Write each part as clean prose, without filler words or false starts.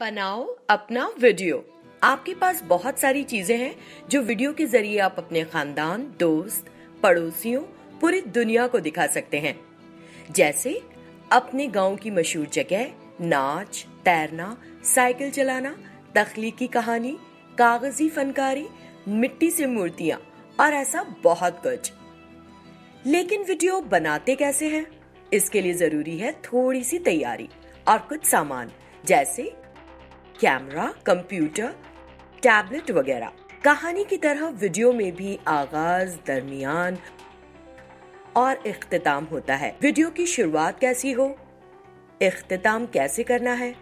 बनाओ अपना वीडियो। आपके पास बहुत सारी चीजें हैं जो वीडियो के जरिए आप अपने खानदान, दोस्त, पड़ोसियों, पूरी दुनिया को दिखा सकते हैं। जैसे अपने गांव की मशहूर जगह, नाच, तैरना, साइकिल चलाना, तख्लीकी कहानी, कागजी फनकारी, मिट्टी से मूर्तियां और ऐसा बहुत कुछ। लेकिन वीडियो बनाते कैसे हैं? इसके लिए जरूरी है थोड़ी सी तैयारी और कुछ सामान, जैसे कैमरा, कंप्यूटर, टैबलेट वगैरह। कहानी की तरह वीडियो में भी आगाज, दरमियान और इख्तिताम होता है। वीडियो की शुरुआत कैसी हो, इख्तिताम कैसे करना है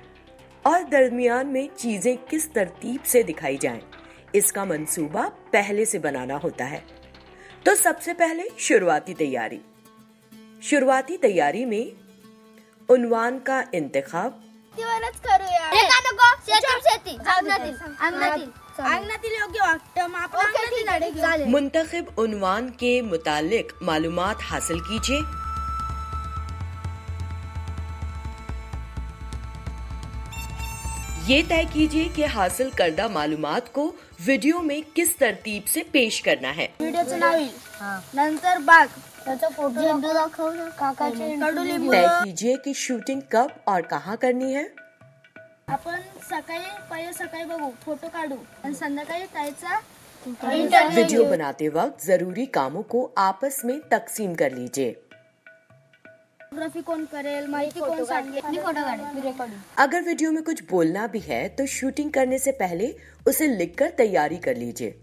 और दरमियान में चीजें किस तरतीब से दिखाई जाएं, इसका मंसूबा पहले से बनाना होता है। तो सबसे पहले शुरुआती तैयारी। शुरुआती तैयारी में उन्वान का इंतखाब, मुंतखब उन्वान के मुतालिक मालूमात हासिल कीजिए। ये तय कीजिए कि हासिल करदा मालूमात को वीडियो में किस तरतीब से पेश करना है। नंतर बाग, तय कीजिए कि शूटिंग कब और कहाँ करनी है। आपण सकाळी बघू, फोटो काढू आणि संध्याकाळी त्याचा वीडियो बनाते वक्त जरूरी कामों को आपस में तकसीम कर लीजिए। फोटोग्राफी कौन करेल, माहिती कौन सांगेल। अगर वीडियो में कुछ बोलना भी है तो शूटिंग करने से पहले उसे लिखकर तैयारी कर लीजिए।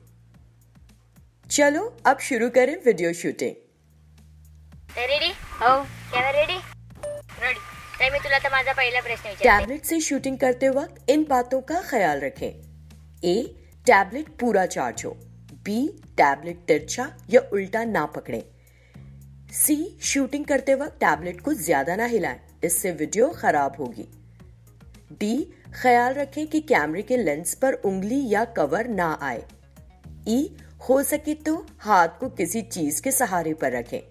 चलो अब शुरू करें वीडियो शूटिंग। रेडी? हो, कॅमेरा रेडी? रेडी। तर मी तुला माझा पहिला प्रश्न विचारते। टैबलेट से शूटिंग करते वक्त इन बातों का ख्याल रखें। ए, टैबलेट पूरा चार्ज हो। बी, टैबलेट तिरछा या उल्टा ना पकड़े। सी, शूटिंग करते वक्त टैबलेट को ज्यादा ना हिलाएं, इससे वीडियो खराब होगी। डी, ख्याल रखें कि कैमरे के लेंस पर उंगली या कवर ना आए। ई, हो सके तो हाथ को किसी चीज के सहारे पर रखें।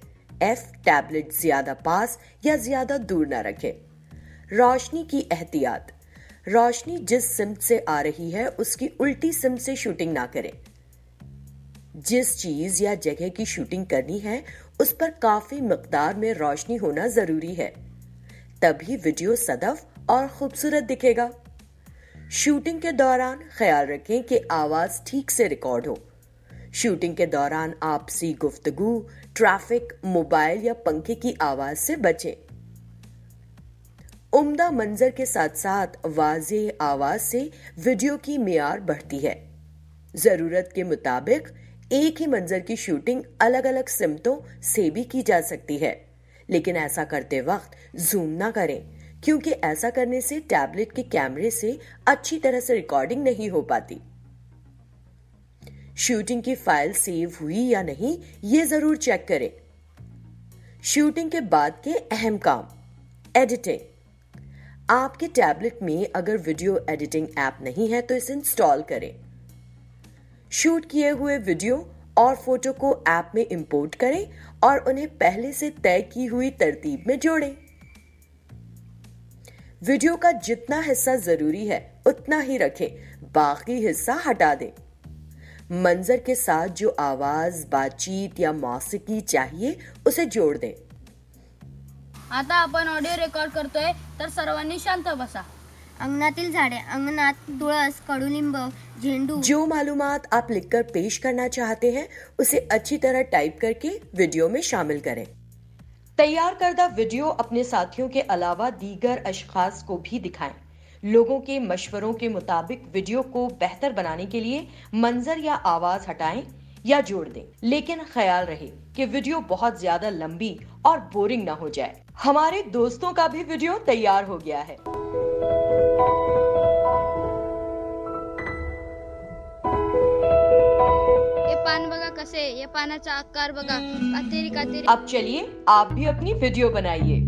एफ, टैबलेट ज्यादा पास या ज्यादा दूर ना रखें। रोशनी की एहतियात। रोशनी जिस सिम्त से आ रही है उसकी उल्टी सिम्त से शूटिंग ना करें। जिस चीज या जगह की शूटिंग करनी है उस पर काफी मिकदार में रोशनी होना जरूरी है, तभी वीडियो सदफ और खूबसूरत दिखेगा। शूटिंग के दौरान ख्याल रखें कि आवाज ठीक से रिकॉर्ड हो। शूटिंग के दौरान आपसी गुफ्तगू, ट्रैफिक, मोबाइल या पंखे की आवाज से बचें। उम्दा मंजर के साथ साथ वाज़ेह आवाज से वीडियो की मियार बढ़ती है। जरूरत के मुताबिक एक ही मंजर की शूटिंग अलग अलग सिमतों से भी की जा सकती है, लेकिन ऐसा करते वक्त जूम ना करें, क्योंकि ऐसा करने से टैबलेट के कैमरे से अच्छी तरह से रिकॉर्डिंग नहीं हो पाती। शूटिंग की फाइल सेव हुई या नहीं ये जरूर चेक करें। शूटिंग के बाद के अहम काम, एडिटिंग। आपके टैबलेट में अगर वीडियो एडिटिंग ऐप नहीं है तो इसे इंस्टॉल करें। शूट किए हुए वीडियो और फोटो को ऐप में इंपोर्ट करें और उन्हें पहले से तय की हुई तरतीब में जोड़ें। वीडियो का जितना हिस्सा जरूरी है उतना ही रखें, बाकी हिस्सा हटा दें। मंजर के साथ जो आवाज, बातचीत या मौसीकी चाहिए उसे जोड़ दें। आता आपण ऑडिओ रेकॉर्ड करतोय, तर सर्वांनी शांत बसा। अंगणातील झाडे, अंगणात तुळस, कडुलिंब, झेंडू। जो मालूमात आप लिखकर पेश करना चाहते हैं उसे अच्छी तरह टाइप करके वीडियो में शामिल करें। तैयार करदा वीडियो अपने साथियों के अलावा दीगर अशखास को भी दिखाएं। लोगों के मशवरों के मुताबिक वीडियो को बेहतर बनाने के लिए मंजर या आवाज हटाएं या जोड़ दें, लेकिन ख्याल रहे कि वीडियो बहुत ज्यादा लंबी और बोरिंग ना हो जाए। हमारे दोस्तों का भी वीडियो तैयार हो गया है। ये पान बघा कसे, ये पानाचा आकार बघा, कातेरी कातेरी। अब चलिए आप भी अपनी वीडियो बनाइए।